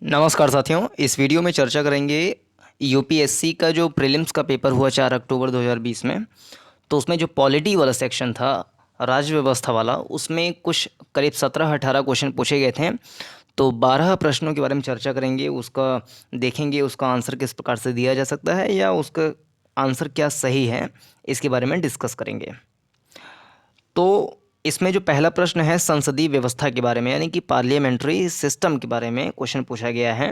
नमस्कार साथियों, इस वीडियो में चर्चा करेंगे यूपीएससी का जो प्रीलिम्स का पेपर हुआ 4 अक्टूबर 2020 में। तो उसमें जो पॉलिटी वाला सेक्शन था, राज्य व्यवस्था वाला, उसमें कुछ करीब 17-18 क्वेश्चन पूछे गए थे। तो 12 प्रश्नों के बारे में चर्चा करेंगे, उसका देखेंगे उसका आंसर किस प्रकार से दिया जा सकता है या उसका आंसर क्या सही है, इसके बारे में डिस्कस करेंगे। तो इसमें जो पहला प्रश्न है संसदीय व्यवस्था के बारे में, यानी कि पार्लियामेंट्री सिस्टम के बारे में क्वेश्चन पूछा गया है।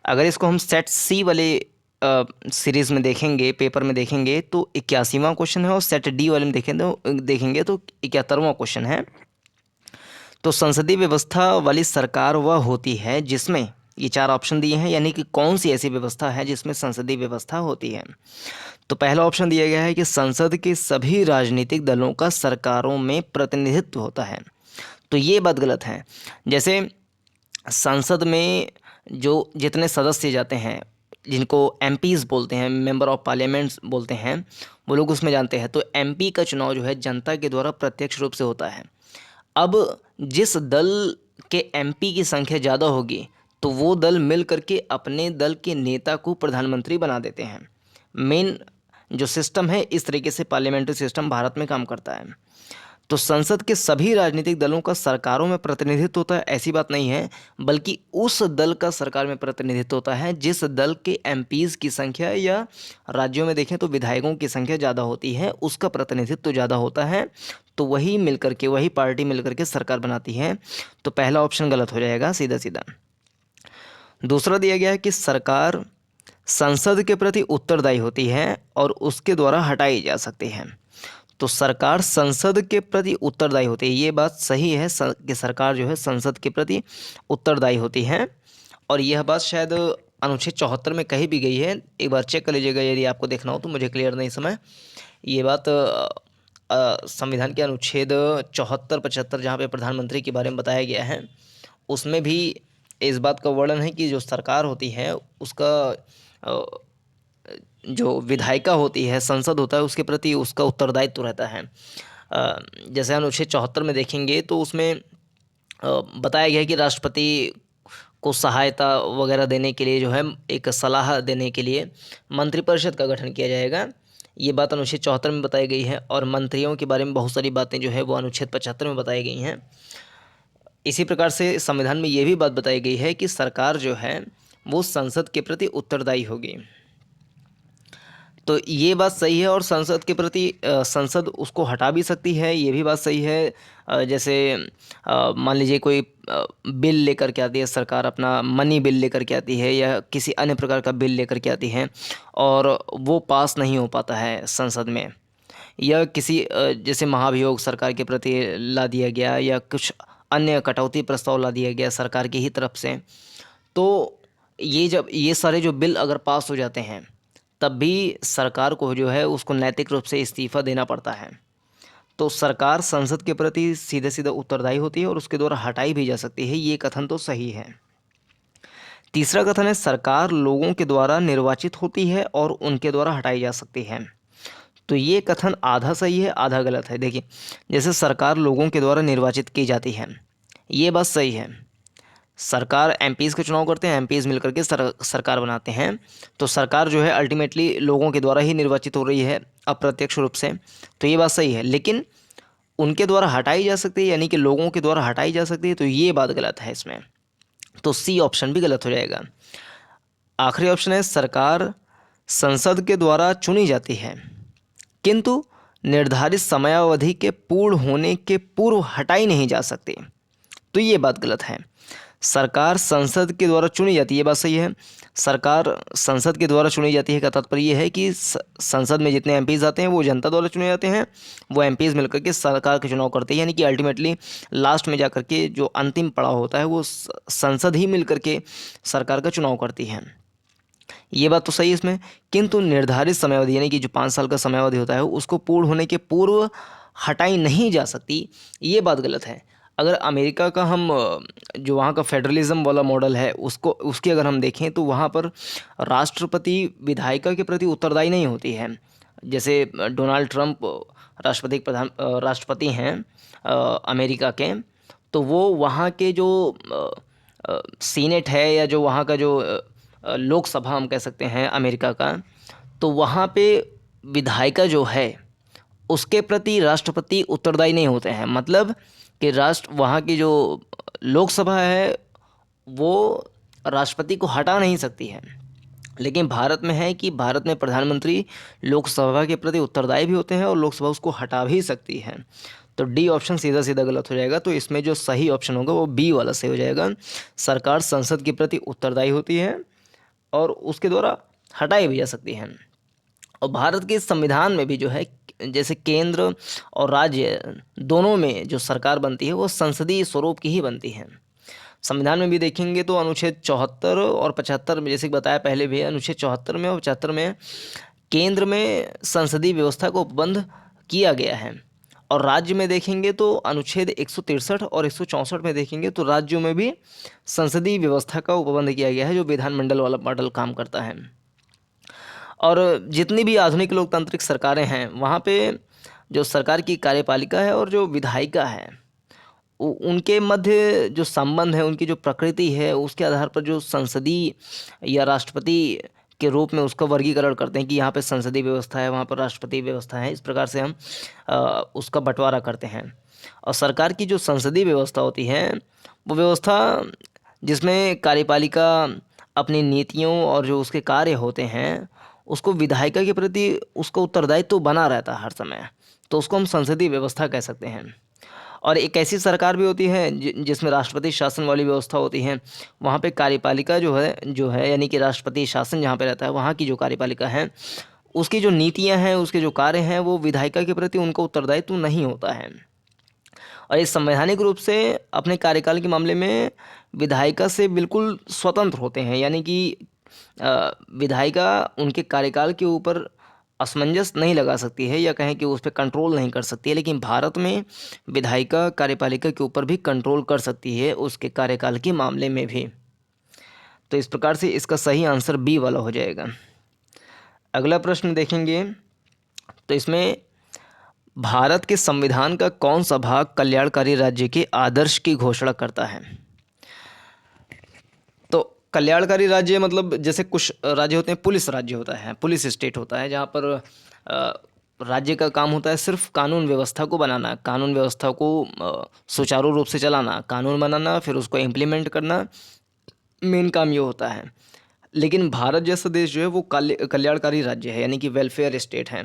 अगर इसको हम सेट सी वाले सीरीज़ में देखेंगे, पेपर में देखेंगे, तो 81वां क्वेश्चन है, और सेट डी वाले में देखेंगे तो 71वां क्वेश्चन है। तो संसदीय व्यवस्था वाली सरकार वह होती है जिसमें ये 4 ऑप्शन दिए हैं, यानी कि कौन सी ऐसी व्यवस्था है जिसमें संसदीय व्यवस्था होती है। तो पहला ऑप्शन दिया गया है कि संसद के सभी राजनीतिक दलों का सरकारों में प्रतिनिधित्व होता है। तो ये बात गलत है। जैसे संसद में जो जितने सदस्य जाते हैं, जिनको एमपीज़ बोलते हैं, मेंबर ऑफ पार्लियामेंट्स बोलते हैं, वो लोग उसमें जानते हैं। तो एमपी का चुनाव जो है जनता के द्वारा प्रत्यक्ष रूप से होता है। अब जिस दल के एमपी की संख्या ज़्यादा होगी, तो वो दल मिल करके अपने दल के नेता को प्रधानमंत्री बना देते हैं। मेन जो सिस्टम है, इस तरीके से पार्लियामेंट्री सिस्टम भारत में काम करता है। तो संसद के सभी राजनीतिक दलों का सरकारों में प्रतिनिधित्व होता है, ऐसी बात नहीं है, बल्कि उस दल का सरकार में प्रतिनिधित्व होता है जिस दल के एमपीज़ की संख्या, या राज्यों में देखें तो विधायकों की संख्या ज़्यादा होती है, उसका प्रतिनिधित्व ज़्यादा होता है। तो वही मिलकर के, वही पार्टी मिलकर के सरकार बनाती है। तो पहला ऑप्शन गलत हो जाएगा सीधा सीधा। दूसरा दिया गया है कि सरकार संसद के प्रति उत्तरदायी होती है और उसके द्वारा हटाई जा सकती है। तो सरकार संसद के प्रति उत्तरदायी होती है, ये बात सही है कि सरकार जो है संसद के प्रति उत्तरदायी होती है। और यह बात शायद अनुच्छेद 74 में कही भी गई है, एक बार चेक कर लीजिएगा यदि आपको देखना हो तो, मुझे क्लियर नहीं समय। ये बात संविधान के अनुच्छेद 74-75 जहाँ पे प्रधानमंत्री के बारे में बताया गया है, उसमें भी इस बात का वर्णन है कि जो सरकार होती है उसका जो विधायिका होती है, संसद होता है, उसके प्रति उसका उत्तरदायित्व रहता है। जैसे अनुच्छेद 74 में देखेंगे तो उसमें बताया गया है कि राष्ट्रपति को सहायता वगैरह देने के लिए, जो है एक सलाह देने के लिए मंत्रिपरिषद का गठन किया जाएगा। ये बात अनुच्छेद 74 में बताई गई है, और मंत्रियों के बारे में बहुत सारी बातें जो है वो अनुच्छेद 75 में बताई गई हैं। इसी प्रकार से संविधान में ये भी बात बताई गई है कि सरकार जो है वो संसद के प्रति उत्तरदायी होगी। तो ये बात सही है, और संसद के प्रति संसद उसको हटा भी सकती है, ये भी बात सही है। जैसे मान लीजिए कोई बिल लेकर के आती है सरकार, अपना मनी बिल लेकर के आती है या किसी अन्य प्रकार का बिल लेकर के आती है, और वो पास नहीं हो पाता है संसद में, या किसी जैसे महाभियोग सरकार के प्रति ला दिया गया, या कुछ अन्य कटौती प्रस्ताव ला दिया गया सरकार की ही तरफ से। तो ये सारे जो बिल अगर पास हो जाते हैं, तब भी सरकार को जो है उसको नैतिक रूप से इस्तीफ़ा देना पड़ता है। तो सरकार संसद के प्रति सीधे सीधे उत्तरदायी होती है और उसके द्वारा हटाई भी जा सकती है, ये कथन तो सही है। तीसरा कथन है सरकार लोगों के द्वारा निर्वाचित होती है और उनके द्वारा हटाई जा सकती है। तो ये कथन आधा सही है आधा गलत है। देखिए, जैसे सरकार लोगों के द्वारा निर्वाचित की जाती है, ये बात सही है। सरकार एमपीज़ का चुनाव करते हैं, एमपीज़ मिलकर के सरकार बनाते हैं। तो सरकार जो है अल्टीमेटली लोगों के द्वारा ही निर्वाचित हो रही है, अप्रत्यक्ष रूप से। तो ये बात सही है, लेकिन उनके द्वारा हटाई जा सकती है, यानी कि लोगों के द्वारा हटाई जा सकती है, तो ये बात गलत है इसमें। तो सी ऑप्शन भी गलत हो जाएगा। आखिरी ऑप्शन है सरकार संसद के द्वारा चुनी जाती है, किंतु निर्धारित समयावधि के पूर्ण होने के पूर्व हटाई नहीं जा सकती। तो ये बात गलत है। सरकार संसद के द्वारा चुनी जाती है, ये बात सही है। सरकार संसद के द्वारा चुनी जाती है का तात्पर्य ये है कि संसद में जितने एमपीज़ आते हैं वो जनता द्वारा चुने जाते हैं, वो एमपीज़ मिलकर के सरकार के चुनाव करते हैं, यानी कि अल्टीमेटली लास्ट में जाकर के जो अंतिम पड़ाव होता है वो संसद ही मिलकर के सरकार का चुनाव करती है। ये बात तो सही है इसमें। किंतु निर्धारित समयावधि, यानी कि जो 5 साल का समयावधि होता है, उसको पूर्ण होने के पूर्व हटाई नहीं जा सकती, ये बात गलत है। अगर अमेरिका का हम जो वहाँ का फेडरलिज्म वाला मॉडल है उसकी अगर हम देखें, तो वहाँ पर राष्ट्रपति विधायिका के प्रति उत्तरदायी नहीं होती है। जैसे डोनाल्ड ट्रंप राष्ट्रपति हैं अमेरिका के, तो वो वहाँ के जो सीनेट है या जो वहाँ का जो लोकसभा हम कह सकते हैं अमेरिका का, तो वहाँ पे विधायिका जो है उसके प्रति राष्ट्रपति उत्तरदायी नहीं होते हैं। मतलब कि राष्ट्र वहाँ की जो लोकसभा है वो राष्ट्रपति को हटा नहीं सकती है। लेकिन भारत में है कि भारत में प्रधानमंत्री लोकसभा के प्रति उत्तरदायी भी होते हैं और लोकसभा उसको हटा भी सकती है। तो डी ऑप्शन सीधा सीधा गलत हो जाएगा। तो इसमें जो सही ऑप्शन होगा वो बी वाला सही हो जाएगा। सरकार संसद के प्रति उत्तरदायी होती है और उसके द्वारा हटाई भी जा सकती है। और भारत के संविधान में भी जो है, जैसे केंद्र और राज्य दोनों में जो सरकार बनती है वो संसदीय स्वरूप की ही बनती है। संविधान में भी देखेंगे तो अनुच्छेद 74 और 75 में, जैसे कि बताया पहले भी, अनुच्छेद 74 में और 75 में केंद्र में संसदीय व्यवस्था को उपबंध किया गया है। और राज्य में देखेंगे तो अनुच्छेद 163 और 164 में देखेंगे तो राज्यों में भी संसदीय व्यवस्था का उपबंध किया गया है, जो विधानमंडल वाला मॉडल काम करता है। और जितनी भी आधुनिक लोकतांत्रिक सरकारें हैं वहाँ पे जो सरकार की कार्यपालिका है और जो विधायिका है उनके मध्य जो संबंध है, उनकी जो प्रकृति है, उसके आधार पर जो संसदीय या राष्ट्रपति के रूप में उसका वर्गीकरण करते हैं कि यहाँ पे संसदीय व्यवस्था है, वहाँ पर राष्ट्रपति व्यवस्था है। इस प्रकार से हम उसका बंटवारा करते हैं। और सरकार की जो संसदीय व्यवस्था होती है वो व्यवस्था जिसमें कार्यपालिका अपनी नीतियों और जो उसके कार्य होते हैं उसको विधायिका के प्रति उसका उत्तरदायित्व तो बना रहता है हर समय, तो उसको हम संसदीय व्यवस्था कह सकते हैं। और एक ऐसी सरकार भी होती है जिसमें राष्ट्रपति शासन वाली व्यवस्था होती है। वहाँ पे कार्यपालिका जो है यानी कि राष्ट्रपति शासन जहाँ पे रहता है वहाँ की जो कार्यपालिका है उसकी जो नीतियाँ हैं, उसके जो कार्य हैं, वो विधायिका के प्रति उनको उत्तरदायित्व नहीं होता है। और ये संवैधानिक रूप से अपने कार्यकाल के मामले में विधायिका से बिल्कुल स्वतंत्र होते हैं। यानी कि विधायिका उनके कार्यकाल के ऊपर असमंजस नहीं लगा सकती है या कहें कि उस पर कंट्रोल नहीं कर सकती है। लेकिन भारत में विधायिका कार्यपालिका के ऊपर भी कंट्रोल कर सकती है उसके कार्यकाल के मामले में भी। तो इस प्रकार से इसका सही आंसर बी वाला हो जाएगा। अगला प्रश्न देखेंगे तो इसमें भारत के संविधान का कौन सा भाग कल्याणकारी राज्य के आदर्श की घोषणा करता है? तो कल्याणकारी राज्य मतलब जैसे कुछ राज्य होते हैं, पुलिस राज्य होता है, पुलिस स्टेट होता है, जहाँ पर राज्य का काम होता है सिर्फ कानून व्यवस्था को बनाना, कानून व्यवस्था को सुचारू रूप से चलाना, कानून बनाना, फिर उसको इम्प्लीमेंट करना, मेन काम ये होता है। लेकिन भारत जैसा देश जो है वो कल्याणकारी राज्य है, यानी कि वेलफेयर स्टेट है।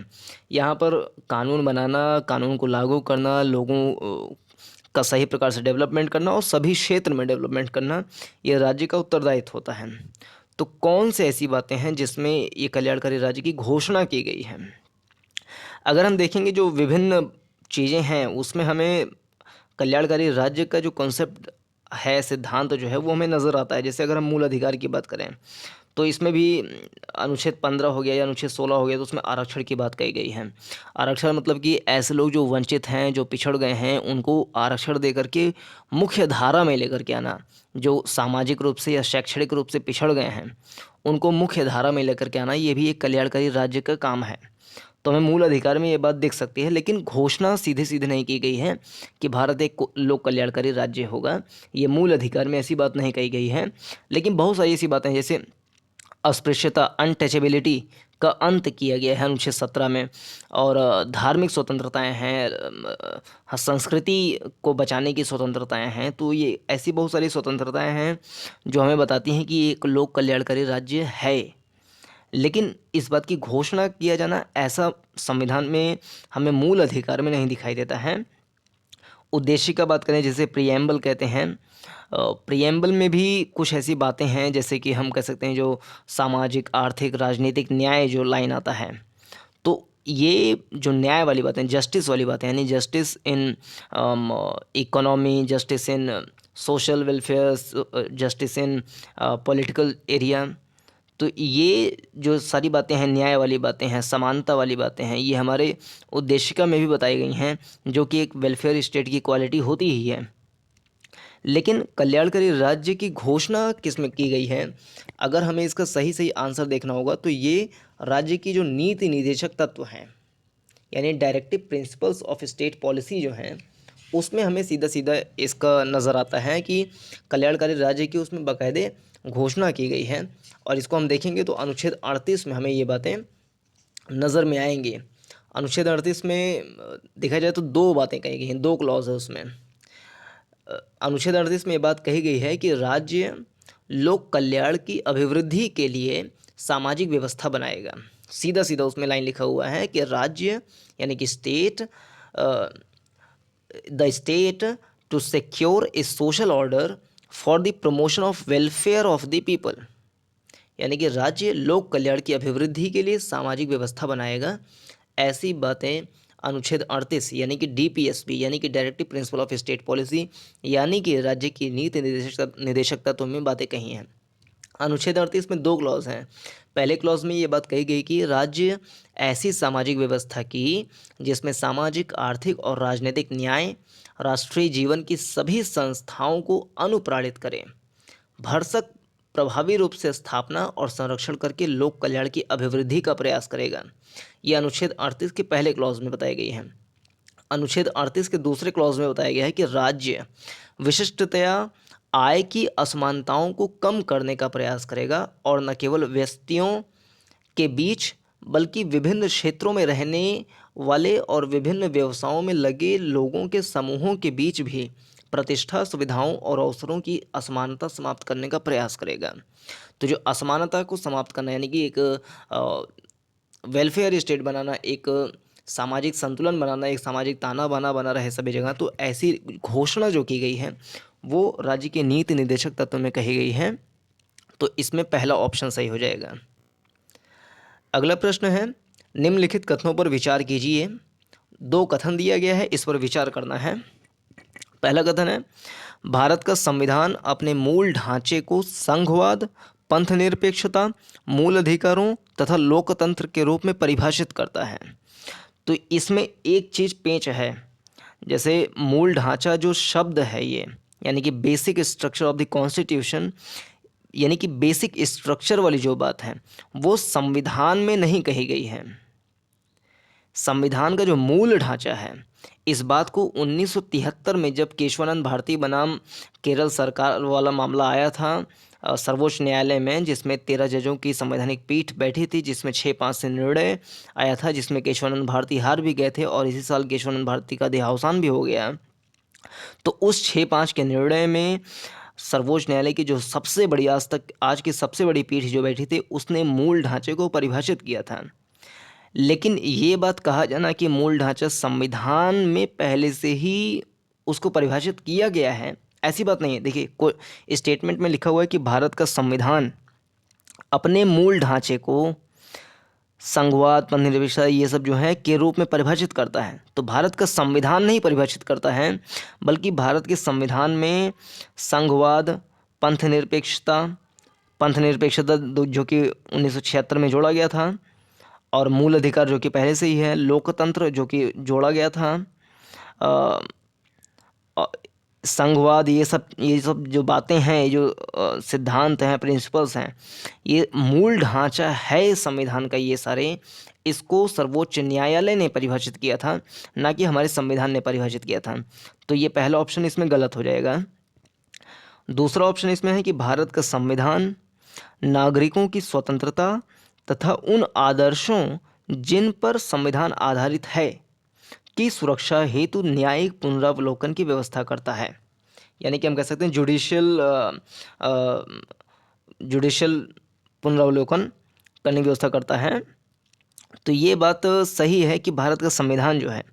यहाँ पर कानून बनाना, कानून को लागू करना, लोगों का सही प्रकार से डेवलपमेंट करना और सभी क्षेत्र में डेवलपमेंट करना, ये राज्य का उत्तरदायित्व होता है। तो कौन से ऐसी बातें हैं जिसमें ये कल्याणकारी राज्य की घोषणा की गई है? अगर हम देखेंगे जो विभिन्न चीज़ें हैं उसमें हमें कल्याणकारी राज्य का जो कॉन्सेप्ट है, सिद्धांत जो है वो हमें नज़र आता है। जैसे अगर हम मूल अधिकार की बात करें तो इसमें भी अनुच्छेद 15 हो गया या अनुच्छेद 16 हो गया, तो उसमें आरक्षण की बात कही गई है। आरक्षण मतलब कि ऐसे लोग जो वंचित हैं, जो पिछड़ गए हैं, उनको आरक्षण दे करके मुख्य धारा में लेकर के आना। जो सामाजिक रूप से या शैक्षणिक रूप से पिछड़ गए हैं उनको मुख्य धारा में लेकर के आना, ये भी एक कल्याणकारी राज्य का काम है। तो हमें मूल अधिकार में ये बात दिख सकती है, लेकिन घोषणा सीधे सीधे नहीं की गई है कि भारत एक लोक कल्याणकारी राज्य होगा। ये मूल अधिकार में ऐसी बात नहीं कही गई है। लेकिन बहुत सारी ऐसी बातें हैं, जैसे अस्पृश्यता, अनटचेबिलिटी का अंत किया गया है अनुच्छेद 17 में, और धार्मिक स्वतंत्रताएं हैं, संस्कृति को बचाने की स्वतंत्रताएं हैं। तो ये ऐसी बहुत सारी स्वतंत्रताएं हैं जो हमें बताती हैं कि एक लोक कल्याणकारी राज्य है। लेकिन इस बात की घोषणा किया जाना ऐसा संविधान में हमें मूल अधिकार में नहीं दिखाई देता है। उद्देश्य का बात करें, जैसे प्रिएम्बल कहते हैं, प्रिएम्बल में भी कुछ ऐसी बातें हैं जैसे कि हम कह सकते हैं जो सामाजिक, आर्थिक, राजनीतिक न्याय जो लाइन आता है, तो ये जो न्याय वाली बातें, जस्टिस वाली बातें, यानी justice in economy, justice in social welfare, justice in political area, तो ये जो सारी बातें हैं, न्याय वाली बातें हैं, समानता वाली बातें हैं, ये हमारे उद्देशिका में भी बताई गई हैं, जो कि एक वेलफेयर स्टेट की क्वालिटी होती ही है। लेकिन कल्याणकारी राज्य की घोषणा किस में की गई है? अगर हमें इसका सही सही आंसर देखना होगा तो ये राज्य की जो नीति निर्देशक तत्व हैं, यानी directive principles of state policy जो हैं, उसमें हमें सीधा सीधा इसका नज़र आता है कि कल्याणकारी राज्य की उसमें बाकायदे घोषणा की गई है। और इसको हम देखेंगे तो अनुच्छेद 38 में हमें ये बातें नज़र में आएंगी। अनुच्छेद 38 में देखा जाए तो दो बातें कही गई हैं, दो क्लॉज है उसमें। अनुच्छेद 38 में ये बात कही गई है कि राज्य लोक कल्याण की अभिवृद्धि के लिए सामाजिक व्यवस्था बनाएगा। सीधा सीधा उसमें लाइन लिखा हुआ है कि राज्य यानी कि state, the state to secure a social order for the promotion of welfare of the people, यानी कि राज्य लोक कल्याण की अभिवृद्धि के लिए सामाजिक व्यवस्था बनाएगा। ऐसी बातें अनुच्छेद 38 यानी कि डीपीएसपी यानी कि directive principle of state policy यानी कि राज्य की नीति निदेशक तत्व में बातें कही हैं। अनुच्छेद 38 में दो क्लॉज हैं। पहले क्लॉज में ये बात कही गई कि राज्य ऐसी सामाजिक व्यवस्था की जिसमें सामाजिक, आर्थिक और राजनीतिक न्याय राष्ट्रीय जीवन की सभी संस्थाओं को अनुप्राणित करें, भरसक प्रभावी रूप से स्थापना और संरक्षण करके लोक कल्याण की अभिवृद्धि का प्रयास करेगा। यह अनुच्छेद 38 के पहले क्लॉज में बताई गई है। अनुच्छेद 38 के दूसरे क्लॉज में बताया गया है कि राज्य विशिष्टतया आय की असमानताओं को कम करने का प्रयास करेगा और न केवल व्यक्तियों के बीच बल्कि विभिन्न क्षेत्रों में रहने वाले और विभिन्न व्यवसायों में लगे लोगों के समूहों के बीच भी प्रतिष्ठा, सुविधाओं और अवसरों की असमानता समाप्त करने का प्रयास करेगा। तो जो असमानता को समाप्त करना यानी कि एक वेलफेयर स्टेट बनाना, एक सामाजिक संतुलन बनाना, एक सामाजिक ताना बाना बना रहे सभी जगह, तो ऐसी घोषणा जो की गई है वो राज्य के नीति निदेशक तत्व में कही गई है। तो इसमें पहला ऑप्शन सही हो जाएगा। अगला प्रश्न है, निम्नलिखित कथनों पर विचार कीजिए। दो कथन दिया गया है, इस पर विचार करना है। पहला कथन है, भारत का संविधान अपने मूल ढांचे को संघवाद, पंथनिरपेक्षता, मूल अधिकारों तथा लोकतंत्र के रूप में परिभाषित करता है। तो इसमें एक चीज़ पेंच है, जैसे मूल ढांचा जो शब्द है ये यानी कि basic structure of the constitution, यानी कि बेसिक स्ट्रक्चर वाली जो बात है वो संविधान में नहीं कही गई है। संविधान का जो मूल ढांचा है, इस बात को 1973 में जब केशवानंद भारती बनाम केरल सरकार वाला मामला आया था सर्वोच्च न्यायालय में, जिसमें 13 जजों की संवैधानिक पीठ बैठी थी, जिसमें 6-5 से निर्णय आया था, जिसमें केशवानंद भारती हार भी गए थे और इसी साल केशवानंद भारती का देहावसान भी हो गया। तो उस 6-5 के निर्णय में सर्वोच्च न्यायालय की जो सबसे बड़ी आज की सबसे बड़ी पीठ जो बैठी थी, उसने मूल ढांचे को परिभाषित किया था। लेकिन ये बात कहा जाना कि मूल ढांचा संविधान में पहले से ही उसको परिभाषित किया गया है, ऐसी बात नहीं है। देखिए, कोई स्टेटमेंट में लिखा हुआ है कि भारत का संविधान अपने मूल ढांचे को संघवाद, पंथनिरपेक्षता ये सब जो है के रूप में परिभाषित करता है। तो भारत का संविधान नहीं परिभाषित करता है, बल्कि भारत के संविधान में संघवाद, पंथनिरपेक्षता जो कि 1976 में जोड़ा गया था, और मूल अधिकार जो कि पहले से ही है, लोकतंत्र जो कि जोड़ा गया था, संघवाद, ये सब जो बातें हैं, जो सिद्धांत हैं, प्रिंसिपल्स हैं, ये मूल ढांचा है संविधान का। ये सारे इसको सर्वोच्च न्यायालय ने परिभाषित किया था, ना कि हमारे संविधान ने परिभाषित किया था। तो ये पहला ऑप्शन इसमें गलत हो जाएगा। दूसरा ऑप्शन इसमें है कि भारत का संविधान नागरिकों की स्वतंत्रता तथा उन आदर्शों जिन पर संविधान आधारित है की सुरक्षा हेतु न्यायिक पुनरावलोकन की व्यवस्था करता है। यानी कि हम कह सकते हैं जुडिशियल पुनरावलोकन करने की व्यवस्था करता है। तो ये बात सही है कि भारत का संविधान जो है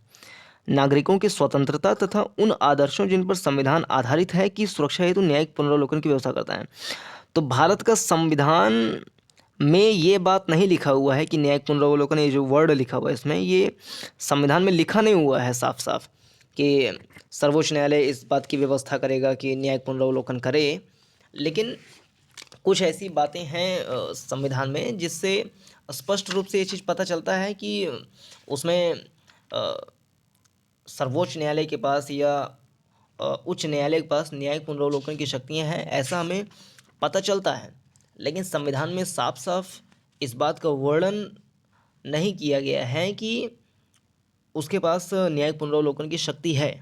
नागरिकों की स्वतंत्रता तथा उन आदर्शों जिन पर संविधान आधारित है की सुरक्षा हेतु न्यायिक पुनरावलोकन की व्यवस्था करता है। तो भारत का संविधान में ये बात नहीं लिखा हुआ है कि न्यायिक पुनरावलोकन, ये जो वर्ड लिखा हुआ है इसमें, ये संविधान में लिखा नहीं हुआ है साफ साफ कि सर्वोच्च न्यायालय इस बात की व्यवस्था करेगा कि न्यायिक पुनरावलोकन करे। लेकिन कुछ ऐसी बातें हैं संविधान में जिससे स्पष्ट रूप से ये चीज़ पता चलता है कि उसमें सर्वोच्च न्यायालय के पास या उच्च न्यायालय के पास न्यायिक पुनरावलोकन की शक्तियाँ हैं, ऐसा हमें पता चलता है। लेकिन संविधान में साफ साफ इस बात का वर्णन नहीं किया गया है कि उसके पास न्यायिक पुनरावलोकन की शक्ति है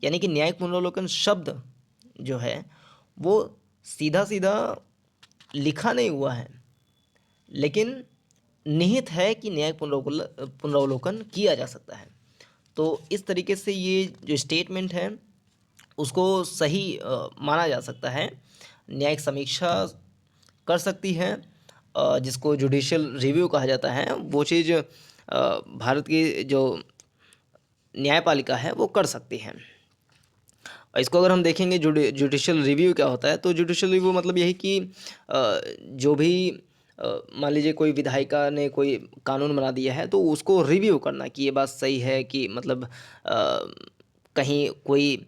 यानी कि न्यायिक पुनरावलोकन शब्द जो है वो सीधा सीधा लिखा नहीं हुआ है, लेकिन निहित है कि न्यायिक पुनरावलोकन किया जा सकता है। तो इस तरीके से ये जो स्टेटमेंट है उसको सही माना जा सकता है। न्यायिक समीक्षा कर सकती है, जिसको जुडिशियल रिव्यू कहा जाता है, वो चीज़ भारत की जो न्यायपालिका है वो कर सकती है। और इसको अगर हम देखेंगे जुडिशियल रिव्यू क्या होता है, तो जुडिशियल रिव्यू मतलब यही कि जो भी मान लीजिए कोई विधायिका ने कोई कानून बना दिया है तो उसको रिव्यू करना कि ये बात सही है कि मतलब कहीं कोई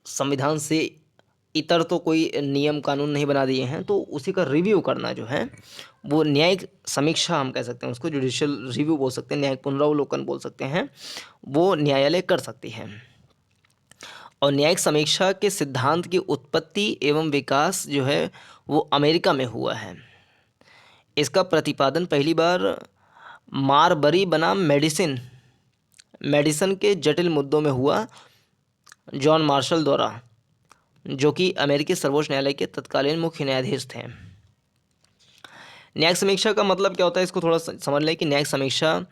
संविधान से इतर तो कोई नियम कानून नहीं बना दिए हैं, तो उसी का रिव्यू करना जो है वो न्यायिक समीक्षा हम कह सकते हैं, उसको जुडिशियल रिव्यू बोल सकते हैं, न्यायिक पुनरावलोकन बोल सकते हैं, वो न्यायालय कर सकती है। और न्यायिक समीक्षा के सिद्धांत की उत्पत्ति एवं विकास जो है वो अमेरिका में हुआ है। इसका प्रतिपादन पहली बार मारबरी बनाम मेडिसन के जटिल मुद्दों में हुआ जॉन मार्शल द्वारा, जो कि अमेरिकी सर्वोच्च न्यायालय के तत्कालीन मुख्य न्यायाधीश थे। न्यायिक समीक्षा का मतलब क्या होता है, इसको थोड़ा समझ लें कि न्यायिक समीक्षा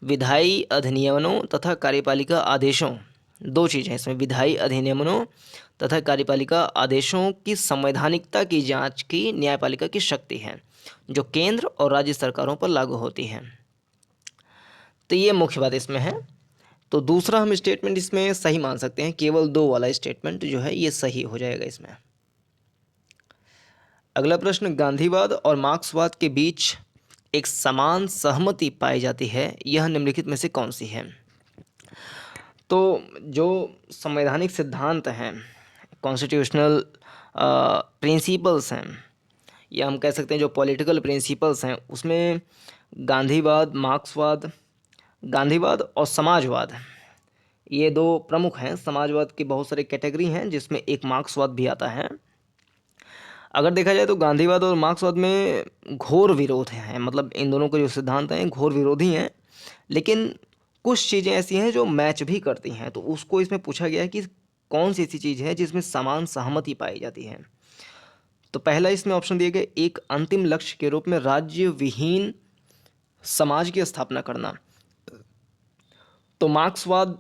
विधायी अधिनियमों तथा कार्यपालिका आदेशों, दो चीज़ें इसमें, विधायी अधिनियमों तथा कार्यपालिका आदेशों की संवैधानिकता की जांच की न्यायपालिका की शक्ति है, जो केंद्र और राज्य सरकारों पर लागू होती है। तो ये मुख्य बात इसमें है। तो दूसरा हम स्टेटमेंट इसमें सही मान सकते हैं, केवल 2 वाला स्टेटमेंट जो है ये सही हो जाएगा इसमें। अगला प्रश्न, गांधीवाद और मार्क्सवाद के बीच एक समान सहमति पाई जाती है, यह निम्नलिखित में से कौन सी है? तो जो संवैधानिक सिद्धांत हैं, कॉन्स्टिट्यूशनल प्रिंसिपल्स हैं, या हम कह सकते हैं जो पॉलिटिकल प्रिंसिपल्स हैं, उसमें गांधीवाद और समाजवाद, ये 2 प्रमुख हैं। समाजवाद की बहुत सारे कैटेगरी हैं जिसमें एक मार्क्सवाद भी आता है। अगर देखा जाए तो गांधीवाद और मार्क्सवाद में घोर विरोध है, मतलब इन दोनों के जो सिद्धांत हैं घोर विरोधी हैं, लेकिन कुछ चीज़ें ऐसी हैं जो मैच भी करती हैं। तो उसको इसमें पूछा गया है कि कौन सी ऐसी चीज़ है जिसमें समान सहमति पाई जाती है। तो पहला इसमें ऑप्शन दिए गए, एक अंतिम लक्ष्य के रूप में राज्य विहीन समाज की स्थापना करना। तो मार्क्सवाद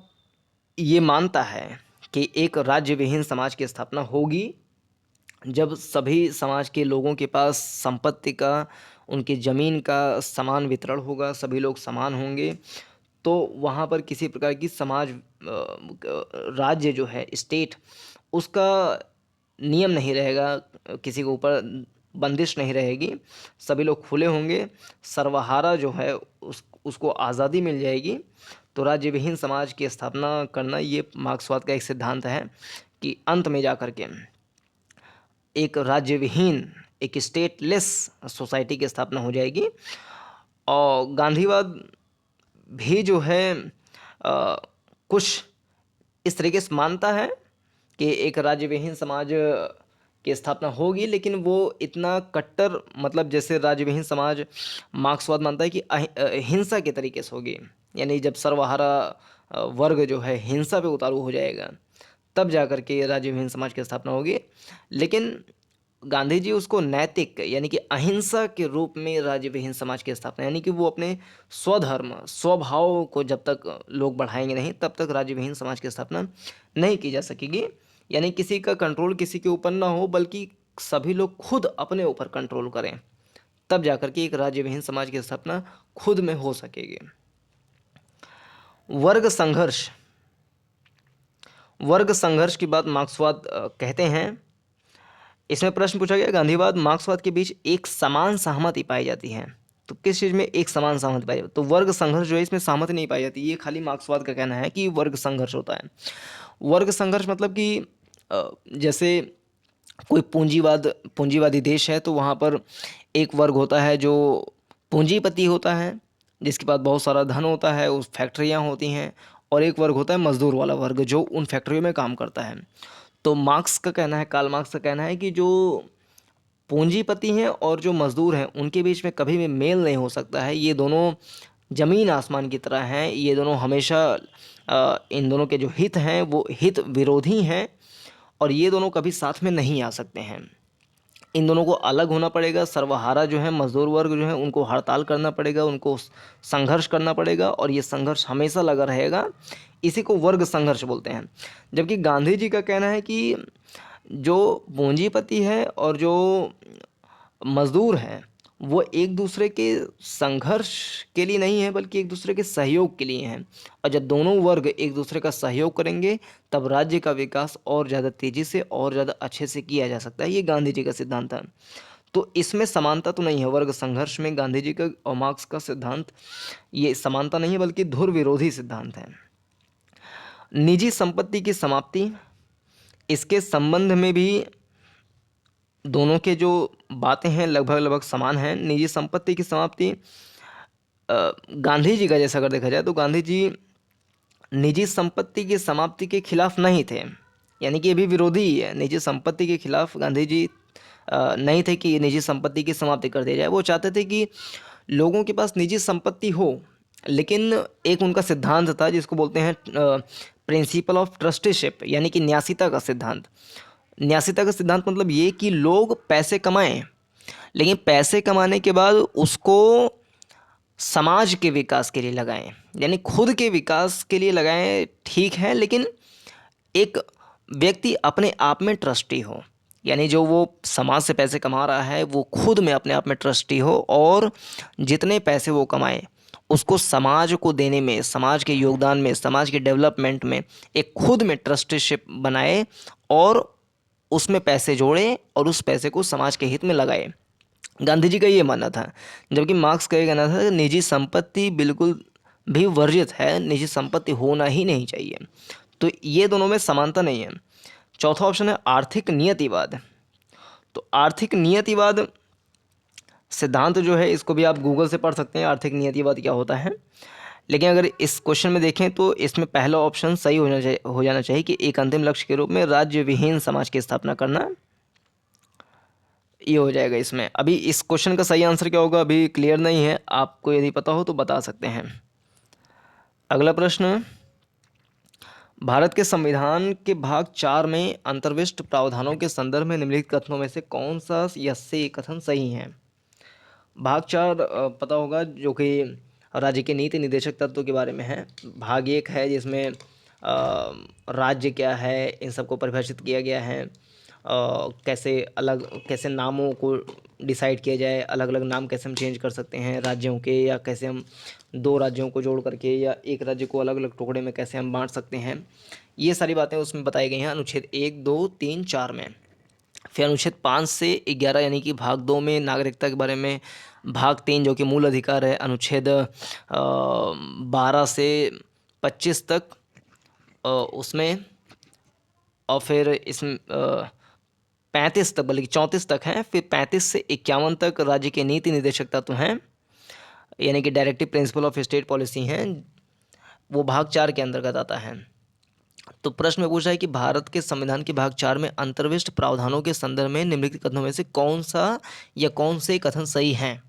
ये मानता है कि एक राज्य विहीन समाज की स्थापना होगी जब सभी समाज के लोगों के पास संपत्ति का, उनकी ज़मीन का समान वितरण होगा, सभी लोग समान होंगे, तो वहाँ पर किसी प्रकार की राज्य जो है स्टेट, उसका नियम नहीं रहेगा, किसी के ऊपर बंदिश नहीं रहेगी, सभी लोग खुले होंगे, सर्वहारा जो है उसको आज़ादी मिल जाएगी। तो राज्य विहीन समाज की स्थापना करना ये मार्क्सवाद का एक सिद्धांत है कि अंत में जा कर के एक राज्य विहीन, एक स्टेटलेस सोसाइटी की स्थापना हो जाएगी। और गांधीवाद भी जो है कुछ इस तरीके से मानता है कि एक राज्य विहीन समाज की स्थापना होगी, लेकिन वो इतना कट्टर, मतलब जैसे राज्य विहीन समाज मार्क्सवाद मानता है कि हिंसा के तरीके से होगी, यानी जब सर्वहारा वर्ग जो है हिंसा पे उतारू हो जाएगा तब जा कर के राज्य विहीन समाज की स्थापना होगी। लेकिन गांधी जी उसको नैतिक यानी कि अहिंसा के रूप में राज्य विहीन समाज की स्थापना, यानी कि वो अपने स्वधर्म स्वभाव को जब तक लोग बढ़ाएंगे नहीं तब तक राज्य विहीन समाज की स्थापना नहीं की जा सकेगी। यानी किसी का कंट्रोल किसी के ऊपर ना हो, बल्कि सभी लोग खुद अपने ऊपर कंट्रोल करें, तब जाकर के एक राज्य विहीन समाज की स्थापना खुद में हो सकेगी। वर्ग संघर्ष की बात मार्क्सवाद कहते हैं। इसमें प्रश्न पूछा गया, गांधीवाद मार्क्सवाद के बीच एक समान सहमति पाई जाती है, तो किस चीज़ में एक समान सहमति पाई जाती है? तो वर्ग संघर्ष जो है इसमें सहमति नहीं पाई जाती, ये खाली मार्क्सवाद का कहना है कि वर्ग संघर्ष होता है। वर्ग संघर्ष मतलब कि जैसे कोई पूंजीवादी देश है तो वहाँ पर एक वर्ग होता है जो पूंजीपति होता है, जिसके पास बहुत सारा धन होता है, उस फैक्ट्रियाँ होती हैं, और एक वर्ग होता है मजदूर वाला वर्ग जो उन फैक्ट्रियों में काम करता है। तो कार्ल मार्क्स का कहना है कि जो पूंजीपति हैं और जो मजदूर हैं उनके बीच में कभी भी मेल नहीं हो सकता है, ये दोनों ज़मीन आसमान की तरह हैं। ये दोनों हमेशा इन दोनों के जो हित हैं वो हित विरोधी हैं और ये दोनों कभी साथ में नहीं आ सकते हैं। इन दोनों को अलग होना पड़ेगा। सर्वहारा जो है, मजदूर वर्ग जो है, उनको हड़ताल करना पड़ेगा, उनको संघर्ष करना पड़ेगा और ये संघर्ष हमेशा लगा रहेगा। इसी को वर्ग संघर्ष बोलते हैं। जबकि गांधी जी का कहना है कि जो पूंजीपति है और जो मजदूर हैं वो एक दूसरे के संघर्ष के लिए नहीं है बल्कि एक दूसरे के सहयोग के लिए हैं। और जब दोनों वर्ग एक दूसरे का सहयोग करेंगे तब राज्य का विकास और ज़्यादा तेज़ी से और ज़्यादा अच्छे से किया जा सकता है। ये गांधी जी का सिद्धांत था। तो इसमें समानता तो नहीं है। वर्ग संघर्ष में गांधी जी का और मार्क्स का सिद्धांत, ये समानता नहीं है बल्कि धुर विरोधी सिद्धांत है। निजी संपत्ति की समाप्ति, इसके संबंध में भी दोनों के जो बातें हैं लगभग लगभग समान हैं। निजी संपत्ति की समाप्ति, गांधी जी का जैसा अगर देखा जाए तो गांधी जी निजी संपत्ति की समाप्ति के खिलाफ नहीं थे, यानी कि ये भी विरोधी ही है। निजी संपत्ति के खिलाफ गांधी जी नहीं थे कि निजी संपत्ति की समाप्ति कर दी जाए। वो चाहते थे कि लोगों के पास निजी संपत्ति हो, लेकिन एक उनका सिद्धांत था जिसको बोलते हैं प्रिंसिपल ऑफ ट्रस्टीशिप, यानी कि न्यासिता का सिद्धांत। न्यासिता का सिद्धांत मतलब ये कि लोग पैसे कमाएं, लेकिन पैसे कमाने के बाद उसको समाज के विकास के लिए लगाएं, यानी खुद के विकास के लिए लगाएं, ठीक है, लेकिन एक व्यक्ति अपने आप में ट्रस्टी हो, यानी जो वो समाज से पैसे कमा रहा है वो खुद में अपने आप में ट्रस्टी हो और जितने पैसे वो कमाए उसको समाज को देने में, समाज के योगदान में, समाज के डेवलपमेंट में एक खुद में ट्रस्टीशिप बनाए और उसमें पैसे जोड़े और उस पैसे को समाज के हित में लगाए। गांधी जी का ये मानना था। जबकि मार्क्स का ये कहना था कि निजी संपत्ति बिल्कुल भी वर्जित है, निजी संपत्ति होना ही नहीं चाहिए। तो ये दोनों में समानता नहीं है। चौथा ऑप्शन है आर्थिक नियतिवाद। तो आर्थिक नियतिवाद सिद्धांत जो है इसको भी आप गूगल से पढ़ सकते हैं, आर्थिक नियतिवाद क्या होता है। लेकिन अगर इस क्वेश्चन में देखें तो इसमें पहला ऑप्शन सही हो जाना चाहिए कि एक अंतिम लक्ष्य के रूप में राज्य विहीन समाज की स्थापना करना, ये हो जाएगा इसमें। अभी इस क्वेश्चन का सही आंसर क्या होगा अभी क्लियर नहीं है, आपको यदि पता हो तो बता सकते हैं। अगला प्रश्न, भारत के संविधान के भाग 4 में अंतर्विष्ट प्रावधानों के संदर्भ में निम्नलिखित कथनों में से कौन सा या से कथन सही है। भाग 4 पता होगा, जो कि राज्य के नीति निदेशक तत्व के बारे में है। भाग 1 है जिसमें राज्य क्या है इन सबको परिभाषित किया गया है। कैसे नामों को डिसाइड किया जाए, अलग अलग नाम कैसे हम चेंज कर सकते हैं राज्यों के, या कैसे हम दो राज्यों को जोड़ करके या एक राज्य को अलग अलग टुकड़े में कैसे हम बांट सकते हैं, ये सारी बातें उसमें बताई गई हैं अनुच्छेद 1, 2, 3, 4 में। फिर अनुच्छेद 5 से 11 यानी कि भाग 2 में नागरिकता के बारे में, भाग 3 जो कि मूल अधिकार है अनुच्छेद 12 से 25 तक उसमें, और फिर इसमें 35 तक, बल्कि 34 तक हैं। फिर 35 से 51 तक राज्य के नीति निदेशक तत्व हैं, यानी कि directive principle of state policy हैं, वो भाग 4 के अंतर्गत आता है। तो प्रश्न में पूछा है कि भारत के संविधान के भाग 4 में अंतर्विष्ट प्रावधानों के संदर्भ में निम्नलिखित कथनों में से कौन सा या कौन से कथन सही हैं।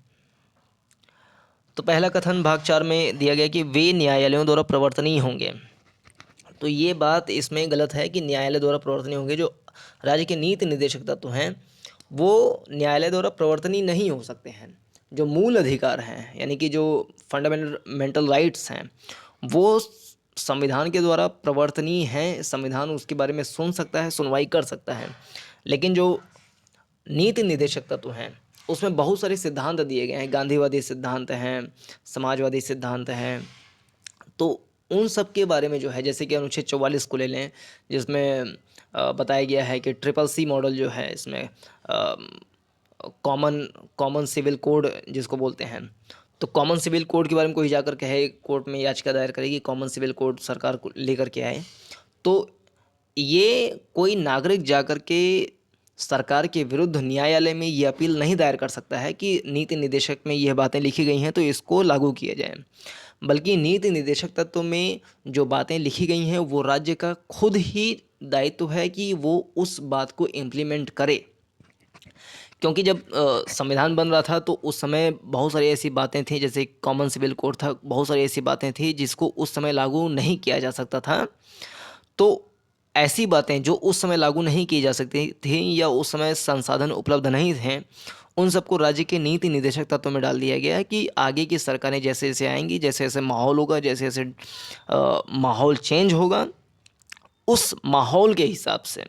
तो पहला कथन भाग 4 में दिया गया कि वे न्यायालयों द्वारा प्रवर्तनीय होंगे। तो ये बात इसमें गलत है कि न्यायालय द्वारा प्रवर्तनीय होंगे। जो राज्य के नीति निदेशक तत्व हैं वो न्यायालय द्वारा प्रवर्तनीय नहीं हो सकते हैं। जो मूल अधिकार हैं, यानी कि जो फंडामेंटल राइट्स हैं, वो संविधान के द्वारा प्रवर्तनीय हैं। संविधान उसके बारे में सुन सकता है, सुनवाई कर सकता है। लेकिन जो नीति निदेशक तत्व हैं उसमें बहुत सारे सिद्धांत दिए गए हैं, गांधीवादी सिद्धांत हैं, समाजवादी सिद्धांत हैं। तो उन सब के बारे में जो है, जैसे कि अनुच्छेद 44 को ले लें जिसमें बताया गया है कि ट्रिपल सी मॉडल जो है, इसमें कॉमन सिविल कोड जिसको बोलते हैं, तो कॉमन सिविल कोड के बारे में कोई जाकर कहे, कोर्ट में याचिका दायर करेगी कॉमन सिविल कोड सरकार को लेकर के आए, तो ये कोई नागरिक जाकर के सरकार के विरुद्ध न्यायालय में ये अपील नहीं दायर कर सकता है कि नीति निदेशक में यह बातें लिखी गई हैं तो इसको लागू किया जाए। बल्कि नीति निदेशक तत्व में जो बातें लिखी गई हैं वो राज्य का खुद ही दायित्व है कि वो उस बात को इम्प्लीमेंट करे। क्योंकि जब संविधान बन रहा था तो उस समय बहुत सारी ऐसी बातें थी, जैसे कॉमन सिविल कोड था, बहुत सारी ऐसी बातें थी जिसको उस समय लागू नहीं किया जा सकता था। तो ऐसी बातें जो उस समय लागू नहीं की जा सकती थी या उस समय संसाधन उपलब्ध नहीं थे, उन सबको राज्य के नीति निदेशक तत्व में डाल दिया गया है कि आगे की सरकारें जैसे जैसे आएंगी, जैसे जैसे माहौल होगा, जैसे जैसे माहौल चेंज होगा, उस माहौल के हिसाब से,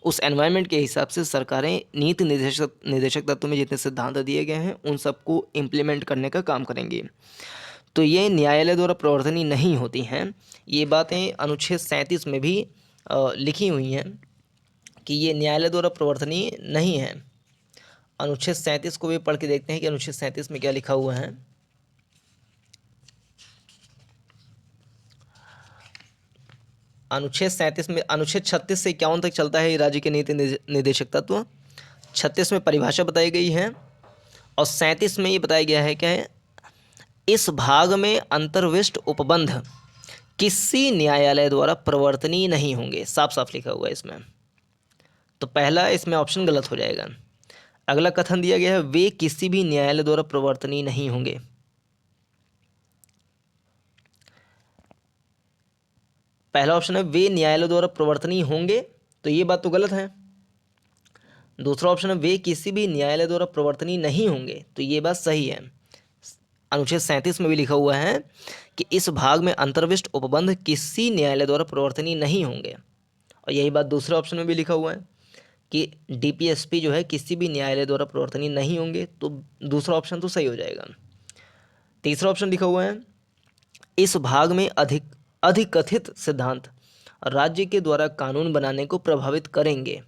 उस एनवायरनमेंट के हिसाब से सरकारें नीति निदेशक निदेशक तत्व में जितने सिद्धांत दिए गए हैं उन सबको इम्प्लीमेंट करने का काम करेंगी। तो ये न्यायालय द्वारा प्रवर्तनीय नहीं होती हैं। ये बातें अनुच्छेद 37 में भी लिखी हुई हैं कि ये न्यायालय द्वारा प्रवर्तनीय नहीं है। अनुच्छेद 37 को भी पढ़ के देखते हैं कि अनुच्छेद 37 में क्या लिखा हुआ है। अनुच्छेद 37 में, अनुच्छेद 36 से 51 तक चलता है ये राज्य के नीति निदेशक तत्व। 36 में परिभाषा बताई गई है और 37 में ये बताया गया है कि इस भाग में अंतर्विष्ट उपबंध किसी न्यायालय द्वारा प्रवर्तनीय नहीं होंगे। साफ साफ लिखा हुआ है इसमें। तो पहला इसमें ऑप्शन गलत हो जाएगा। अगला कथन दिया गया है वे किसी भी न्यायालय द्वारा प्रवर्तनीय नहीं होंगे। पहला ऑप्शन है वे न्यायालय द्वारा प्रवर्तनीय होंगे, तो ये बात तो गलत है। दूसरा ऑप्शन है वे किसी भी न्यायालय द्वारा प्रवर्तनीय नहीं होंगे, तो ये बात सही है। अनुच्छेद 37 में भी लिखा हुआ है कि इस भाग में अंतर्विष्ट उपबंध किसी न्यायालय द्वारा प्रवर्तनीय नहीं होंगे, और यही बात दूसरे ऑप्शन में भी लिखा हुआ है कि डीपीएसपी जो है किसी भी न्यायालय द्वारा प्रवर्तनीय नहीं होंगे, तो दूसरा ऑप्शन तो सही हो जाएगा। तीसरा ऑप्शन लिखा हुआ है इस भाग में अधिकथित सिद्धांत राज्य के द्वारा कानून बनाने को प्रभावित करेंगे,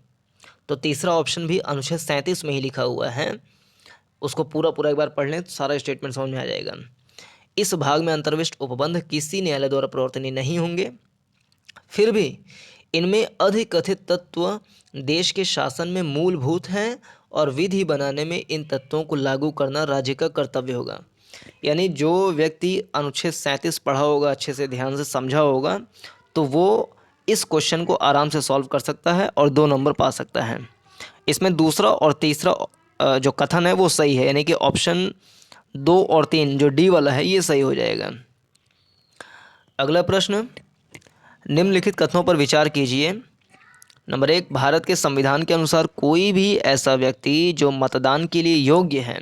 तो तीसरा ऑप्शन भी अनुच्छेद 37 में ही लिखा हुआ है। उसको पूरा पूरा एक बार पढ़ लें तो सारा स्टेटमेंट समझ में आ जाएगा। इस भाग में अंतर्विष्ट उपबंध किसी न्यायालय द्वारा प्रवर्तनीय नहीं होंगे, फिर भी इनमें अधिकथित तत्व देश के शासन में मूलभूत हैं और विधि बनाने में इन तत्वों को लागू करना राज्य का कर्तव्य होगा। यानी जो व्यक्ति अनुच्छेद 37 पढ़ा होगा, अच्छे से ध्यान से समझा होगा, तो वो इस क्वेश्चन को आराम से सॉल्व कर सकता है और 2 नंबर पा सकता है। इसमें दूसरा और तीसरा जो कथन है वो सही है, यानी कि ऑप्शन 2 और 3 जो डी वाला है ये सही हो जाएगा। अगला प्रश्न, निम्नलिखित कथनों पर विचार कीजिए। नंबर 1, भारत के संविधान के अनुसार कोई भी ऐसा व्यक्ति जो मतदान के लिए योग्य है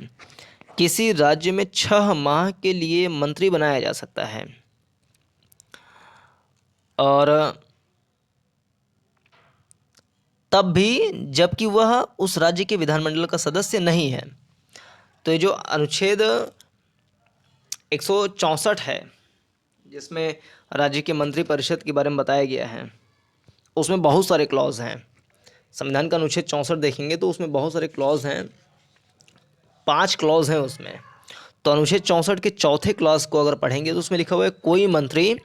किसी राज्य में 6 माह के लिए मंत्री बनाया जा सकता है, और तब भी जबकि वह उस राज्य के विधानमंडल का सदस्य नहीं है। तो ये जो अनुच्छेद 164 है जिसमें राज्य के मंत्रिपरिषद के बारे में बताया गया है, उसमें बहुत सारे क्लॉज हैं। संविधान का अनुच्छेद 64 देखेंगे तो उसमें बहुत सारे क्लॉज हैं, 5 क्लॉज हैं उसमें। तो अनुच्छेद 64 के चौथे क्लॉज को अगर पढ़ेंगे तो उसमें लिखा हुआ है कोई मंत्री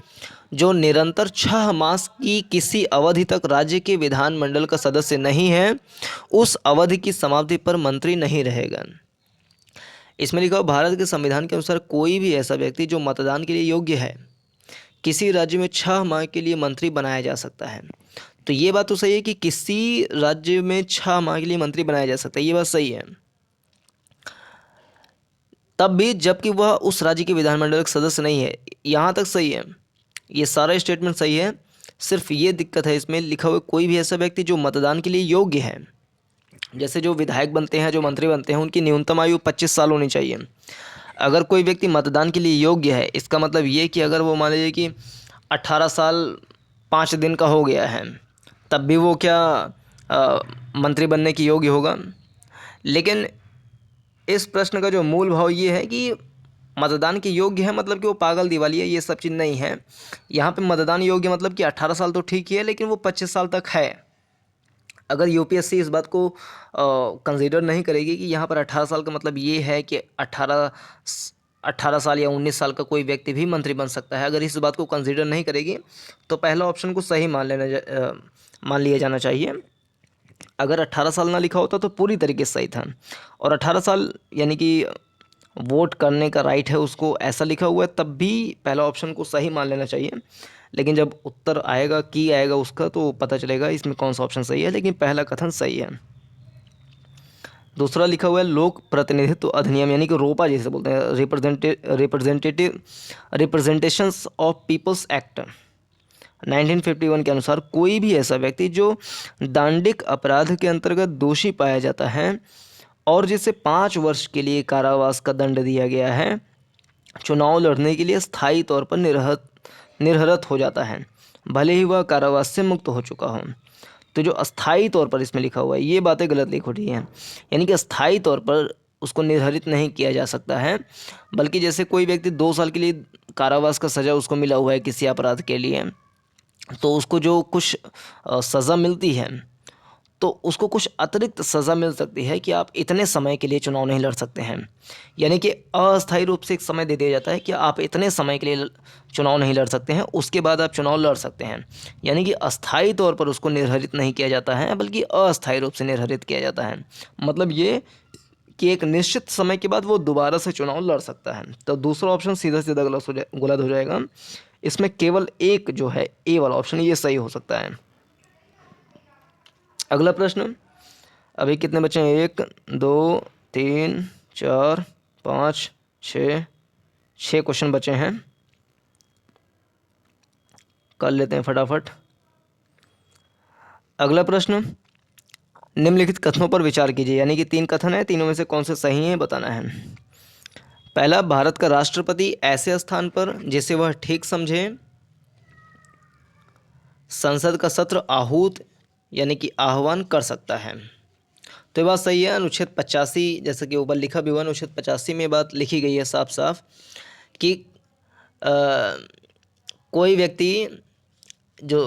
जो निरंतर 6 मास की किसी अवधि तक राज्य के विधानमंडल का सदस्य नहीं है उस अवधि की समाप्ति पर मंत्री नहीं रहेगा। इसमें लिखा हुआ भारत के संविधान के अनुसार कोई भी ऐसा व्यक्ति जो मतदान के लिए योग्य है किसी राज्य में 6 माह के लिए मंत्री बनाया जा सकता है। तो ये बात तो सही है कि किसी राज्य में 6 माह के लिए मंत्री बनाया जा सकता है, ये बात सही है। तब भी जबकि वह उस राज्य के विधानमंडल का सदस्य नहीं है, यहाँ तक सही है, ये सारा स्टेटमेंट सही है। सिर्फ ये दिक्कत है इसमें लिखा हुआ कोई भी ऐसा व्यक्ति जो मतदान के लिए योग्य है, जैसे जो विधायक बनते हैं, जो मंत्री बनते हैं, उनकी न्यूनतम आयु 25 साल होनी चाहिए। अगर कोई व्यक्ति मतदान के लिए योग्य है, इसका मतलब ये कि अगर वो मान लीजिए कि 18 साल 5 दिन का हो गया है, तब भी वो क्या मंत्री बनने की योग्य होगा। लेकिन इस प्रश्न का जो मूल भाव ये है कि मतदान के योग्य है मतलब कि वो पागल दिवाली है, ये सब चीज़ नहीं है। यहाँ पे मतदान योग्य मतलब कि 18 साल तो ठीक ही है, लेकिन वो 25 साल तक है। अगर यूपीएससी इस बात को कंसीडर नहीं करेगी कि यहाँ पर 18 साल का मतलब ये है कि 18 साल या 19 साल का कोई व्यक्ति भी मंत्री बन सकता है, अगर इस बात को कंसीडर नहीं करेगी तो पहला ऑप्शन को सही मान लिया जाना चाहिए। अगर 18 साल ना लिखा होता तो पूरी तरीके से सही था, और 18 साल यानी कि वोट करने का राइट है उसको ऐसा लिखा हुआ है, तब भी पहला ऑप्शन को सही मान लेना चाहिए। लेकिन जब उत्तर आएगा की आएगा उसका तो पता चलेगा इसमें कौन सा ऑप्शन सही है, लेकिन पहला कथन सही है। दूसरा लिखा हुआ है लोक प्रतिनिधित्व अधिनियम, यानी कि रोपा जिसे बोलते हैं, रिप्रेजेंटेशंस ऑफ पीपल्स एक्ट 1951 के अनुसार कोई भी ऐसा व्यक्ति जो दांडिक अपराध के अंतर्गत दोषी पाया जाता है और जिसे 5 वर्ष के लिए कारावास का दंड दिया गया है, चुनाव लड़ने के लिए स्थायी तौर पर निर्हरत हो जाता है, भले ही वह कारावास से मुक्त हो चुका हो। तो जो अस्थायी तौर पर इसमें लिखा हुआ है, ये बातें गलत लिख रही हैं, यानी कि अस्थायी तौर पर उसको निर्धारित नहीं किया जा सकता है, बल्कि जैसे कोई व्यक्ति 2 साल के लिए कारावास का सज़ा उसको मिला हुआ है किसी अपराध के लिए, तो उसको जो कुछ सज़ा मिलती है, तो उसको कुछ अतिरिक्त सज़ा मिल सकती है कि आप इतने समय के लिए चुनाव नहीं लड़ सकते हैं। यानी कि अस्थायी रूप से एक समय दे दिया जाता है कि आप इतने समय के लिए चुनाव नहीं लड़ सकते हैं, उसके बाद आप चुनाव लड़ सकते हैं। यानी कि अस्थायी तौर पर उसको निर्धारित नहीं किया जाता है, बल्कि अस्थायी रूप से निर्धारित किया जाता है। मतलब ये कि एक निश्चित समय के बाद वो दोबारा से चुनाव लड़ सकता है। तो दूसरा ऑप्शन सीधा सीधा गलत हो जाएगा। इसमें केवल एक जो है ए वाला ऑप्शन ये सही हो सकता है। अगला प्रश्न, अभी कितने बचे हैं? 1 2 3 4 5 6 क्वेश्चन बचे हैं, कर लेते हैं फटाफट। अगला प्रश्न, निम्नलिखित कथनों पर विचार कीजिए, यानी कि 3 कथन है, तीनों में से कौन से सही हैं बताना है। पहला, भारत का राष्ट्रपति ऐसे स्थान पर जिसे वह ठीक समझे संसद का सत्र आहूत यानी कि आह्वान कर सकता है। तो ये बात सही है। अनुच्छेद 85 जैसे कि ऊपर लिखा भी हुआ, अनुच्छेद 85 में बात लिखी गई है साफ साफ कि कोई व्यक्ति जो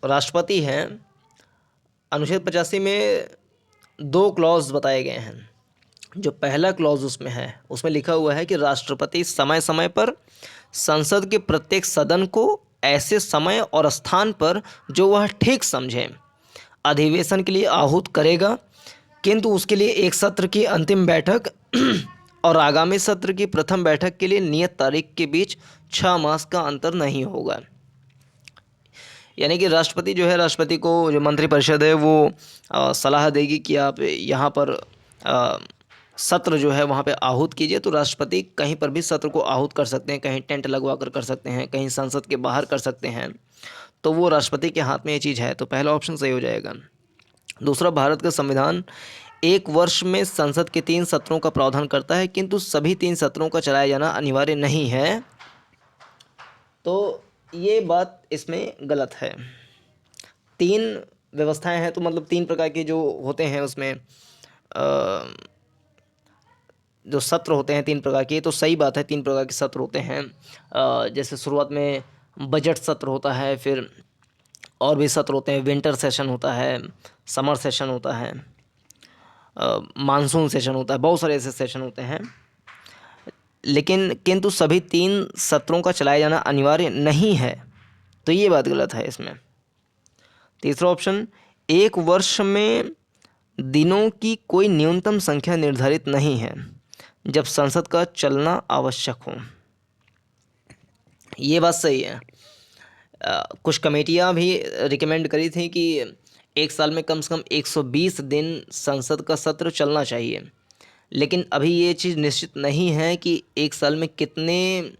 राष्ट्रपति हैं, अनुच्छेद 85 में 2 क्लॉज बताए गए हैं। जो पहला क्लॉज उसमें है, उसमें लिखा हुआ है कि राष्ट्रपति समय समय पर संसद के प्रत्येक सदन को ऐसे समय और स्थान पर जो वह ठीक समझे अधिवेशन के लिए आहूत करेगा, किंतु उसके लिए एक सत्र की अंतिम बैठक और आगामी सत्र की प्रथम बैठक के लिए नियत तारीख के बीच 6 मास का अंतर नहीं होगा। यानी कि राष्ट्रपति जो है, राष्ट्रपति को जो मंत्रिपरिषद है वो सलाह देगी कि आप यहाँ पर सत्र जो है वहाँ पे आहूत कीजिए, तो राष्ट्रपति कहीं पर भी सत्र को आहूत कर सकते हैं, कहीं टेंट लगवा कर सकते हैं, कहीं संसद के बाहर कर सकते हैं। तो वो राष्ट्रपति के हाथ में ये चीज़ है, तो पहला ऑप्शन सही हो जाएगा। दूसरा, भारत का संविधान 1 वर्ष में संसद के 3 सत्रों का प्रावधान करता है, किंतु सभी 3 सत्रों का चलाया जाना अनिवार्य नहीं है। तो ये बात इसमें गलत है। 3 व्यवस्थाएं हैं, तो मतलब 3 प्रकार के जो होते हैं उसमें जो सत्र होते हैं 3 प्रकार के, तो सही बात है 3 प्रकार के सत्र होते हैं। जैसे शुरुआत में बजट सत्र होता है, फिर और भी सत्र होते हैं, विंटर सेशन होता है, समर सेशन होता है, मानसून सेशन होता है, बहुत सारे ऐसे सेशन होते हैं। लेकिन किंतु सभी 3 सत्रों का चलाया जाना अनिवार्य नहीं है, तो ये बात गलत है इसमें। तीसरा ऑप्शन, 1 वर्ष में दिनों की कोई न्यूनतम संख्या निर्धारित नहीं है जब संसद का चलना आवश्यक हो, ये बात सही है। कुछ कमेटियां भी रिकमेंड करी थी कि 1 साल में कम से कम 120 दिन संसद का सत्र चलना चाहिए, लेकिन अभी ये चीज़ निश्चित नहीं है कि 1 साल में कितने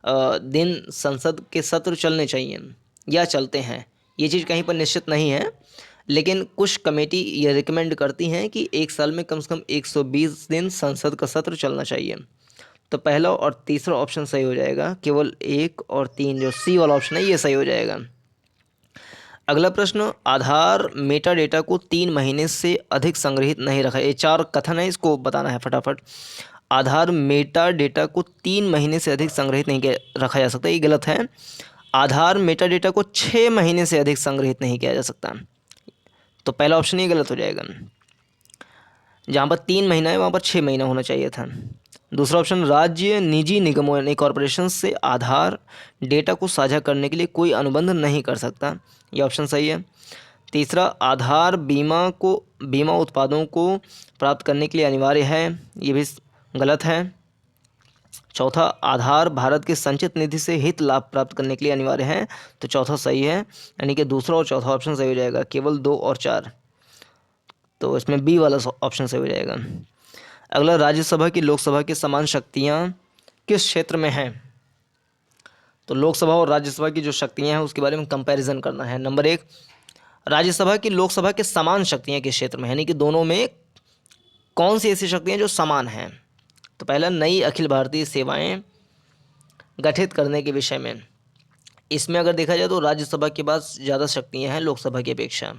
दिन संसद के सत्र चलने चाहिए या चलते हैं, ये चीज़ कहीं पर निश्चित नहीं है। लेकिन कुछ कमेटी ये रिकमेंड करती हैं कि 1 साल में कम से कम 120 दिन संसद का सत्र चलना चाहिए। तो पहला और तीसरा ऑप्शन सही हो जाएगा, केवल 1 और 3 जो सी वाला ऑप्शन है ये सही हो जाएगा। अगला प्रश्न, आधार मेटा डेटा को 3 महीने से अधिक संग्रहित नहीं रखा। ये 4 कथन है, इसको बताना है फटाफट। आधार मेटा डेटा को 3 महीने से अधिक संग्रहित नहीं रखा जा सकता, ये गलत है। आधार मेटा डेटा को 6 महीने से अधिक संग्रहित नहीं किया जा सकता, तो पहला ऑप्शन ये गलत हो जाएगा। जहाँ पर 3 महीना है वहाँ पर 6 महीना होना चाहिए था। दूसरा ऑप्शन, राज्य निजी निगमों यानी कॉरपोरेशन से आधार डेटा को साझा करने के लिए कोई अनुबंध नहीं कर सकता, यह ऑप्शन सही है। तीसरा, आधार बीमा उत्पादों को प्राप्त करने के लिए अनिवार्य है, ये भी गलत है। चौथा, आधार भारत के संचित निधि से हित लाभ प्राप्त करने के लिए अनिवार्य है, तो चौथा सही है, यानी कि दूसरा और चौथा ऑप्शन सही हो जाएगा। केवल 2 और 4 तो इसमें बी वाला ऑप्शन सही हो जाएगा। अगला, राज्यसभा की लोकसभा की समान शक्तियाँ किस क्षेत्र में हैं? तो लोकसभा और राज्यसभा की जो शक्तियाँ हैं उसके बारे में कंपैरिजन करना है। नंबर 1, राज्यसभा की लोकसभा के समान शक्तियाँ किस क्षेत्र में, यानी कि दोनों में कौन सी ऐसी शक्तियाँ जो समान हैं? तो पहला, नई अखिल भारतीय सेवाएं गठित करने के विषय में। इसमें अगर देखा जाए तो राज्यसभा के पास ज़्यादा शक्तियाँ हैं लोकसभा की अपेक्षा।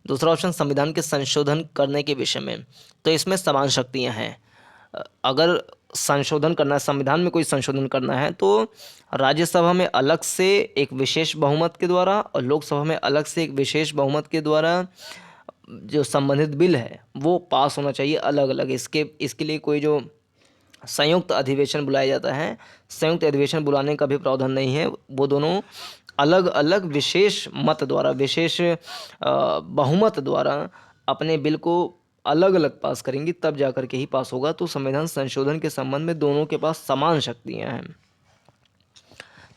दूसरा ऑप्शन, संविधान के संशोधन करने के विषय में, तो इसमें समान शक्तियाँ हैं। अगर संशोधन करना है, संविधान में कोई संशोधन करना है, तो राज्यसभा में अलग से एक विशेष बहुमत के द्वारा और लोकसभा में अलग से एक विशेष बहुमत के द्वारा जो संबंधित बिल है वो पास होना चाहिए अलग अलग। इसके लिए कोई जो संयुक्त अधिवेशन बुलाया जाता है, संयुक्त अधिवेशन बुलाने का भी प्रावधान नहीं है। वो दोनों अलग अलग विशेष मत द्वारा, विशेष बहुमत द्वारा अपने बिल को अलग अलग पास करेंगी, तब जाकर के ही पास होगा। तो संविधान संशोधन के संबंध में दोनों के पास समान शक्तियां हैं।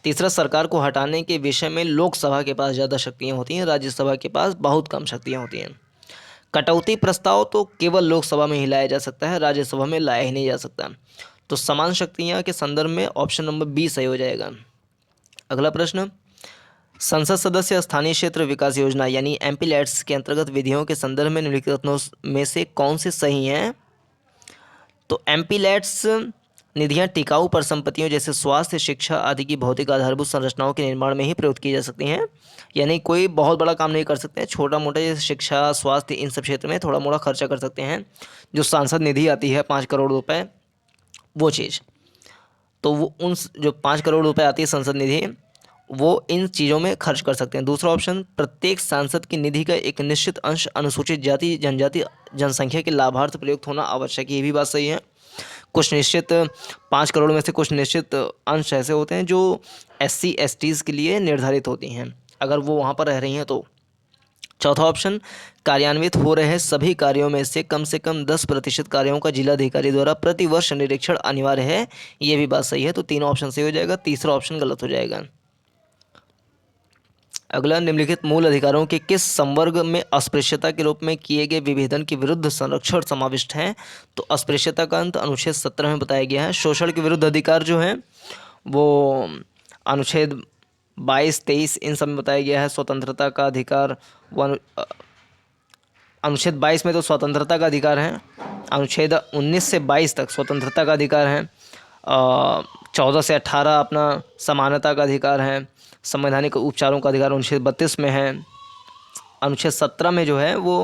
तीसरा, सरकार को हटाने के विषय में लोकसभा के पास ज़्यादा शक्तियां होती हैं, राज्यसभा के पास बहुत कम शक्तियां होती हैं। कटौती प्रस्ताव तो केवल लोकसभा में ही लाया जा सकता है, राज्यसभा में लाया ही नहीं जा सकता। तो समान शक्तियां के संदर्भ में ऑप्शन नंबर बी सही हो जाएगा। अगला प्रश्न, संसद सदस्य स्थानीय क्षेत्र विकास योजना यानी एमपीलैट्स के अंतर्गत विधियों के संदर्भ में निम्नलिखित में से कौन से सही हैं? तो एमपीलैट्स निधियां टिकाऊ परिसंपत्तियों जैसे स्वास्थ्य, शिक्षा आदि की भौतिक आधारभूत संरचनाओं के निर्माण में ही प्रयुक्त की जा सकती हैं। यानी कोई बहुत बड़ा काम नहीं कर सकते हैं, छोटा मोटा जैसे शिक्षा, स्वास्थ्य, इन सब क्षेत्र में थोड़ा मोड़ा खर्चा कर सकते हैं। जो सांसद निधि आती है 5 करोड़ रुपए, वो चीज़, तो वो उन जो 5 करोड़ रुपए आती है संसद निधि, वो इन चीज़ों में खर्च कर सकते हैं। दूसरा ऑप्शन, प्रत्येक सांसद की निधि का एक निश्चित अंश अनुसूचित जाति जनजाति जनसंख्या के लाभार्थ प्रयुक्त होना आवश्यक है, ये भी बात सही है। कुछ निश्चित 5 करोड़ में से कुछ निश्चित अंश ऐसे होते हैं जो SC STs के लिए निर्धारित होती हैं, अगर वो वहाँ पर रह रही हैं तो। चौथा ऑप्शन, कार्यान्वित हो रहे सभी कार्यों में से कम 10% कार्यों का जिलाधिकारी द्वारा प्रतिवर्ष निरीक्षण अनिवार्य है, ये भी बात सही है। तो तीनों ऑप्शन सही हो जाएगा, तीसरा ऑप्शन गलत हो जाएगा। अगला, निम्नलिखित मूल अधिकारों के किस संवर्ग में अस्पृश्यता के रूप में किए गए विभेदन के विरुद्ध संरक्षण समाविष्ट हैं? तो अस्पृश्यता का अंत अनुच्छेद 17 में बताया गया है। शोषण के विरुद्ध अधिकार जो है वो अनुच्छेद 22, 23 इन सब में बताया गया है। स्वतंत्रता का अधिकार वो अनुच्छेद 22 में तो स्वतंत्रता का अधिकार है, अनुच्छेद 19 से 22 तक स्वतंत्रता का अधिकार है, 14 से 18 अपना समानता का अधिकार है, संवैधानिक उपचारों का अधिकार अनुच्छेद 32 में है, अनुच्छेद 17 में जो है वो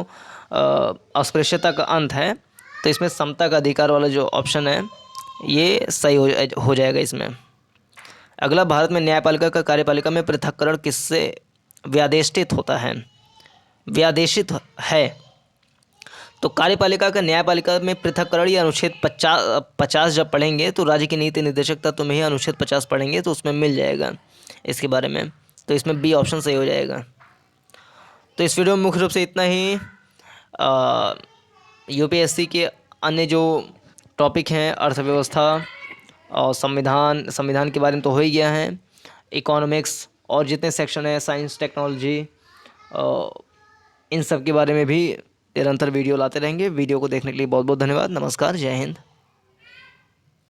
अस्पृश्यता का अंत है। तो इसमें समता का अधिकार वाला जो ऑप्शन है ये सही हो जाएगा इसमें। अगला, भारत में न्यायपालिका का कार्यपालिका में पृथक्करण किससे व्यादेशित होता है? व्यादेशित है, तो कार्यपालिका का न्यायपालिका में पृथक्करण या अनुच्छेद 50 जब पढ़ेंगे तो राज्य की नीति निर्देशक तत्व में ही अनुच्छेद 50 पढ़ेंगे तो उसमें मिल जाएगा इसके बारे में। तो इसमें बी ऑप्शन सही हो जाएगा। तो इस वीडियो में मुख्य रूप से इतना ही। यूपीएससी के अन्य जो टॉपिक हैं, अर्थव्यवस्था और संविधान के बारे में तो हो ही गया है, इकोनॉमिक्स और जितने सेक्शन हैं, साइंस, टेक्नोलॉजी, इन सब के बारे में भी निरंतर वीडियो लाते रहेंगे। वीडियो को देखने के लिए बहुत बहुत धन्यवाद। नमस्कार, जय हिंद।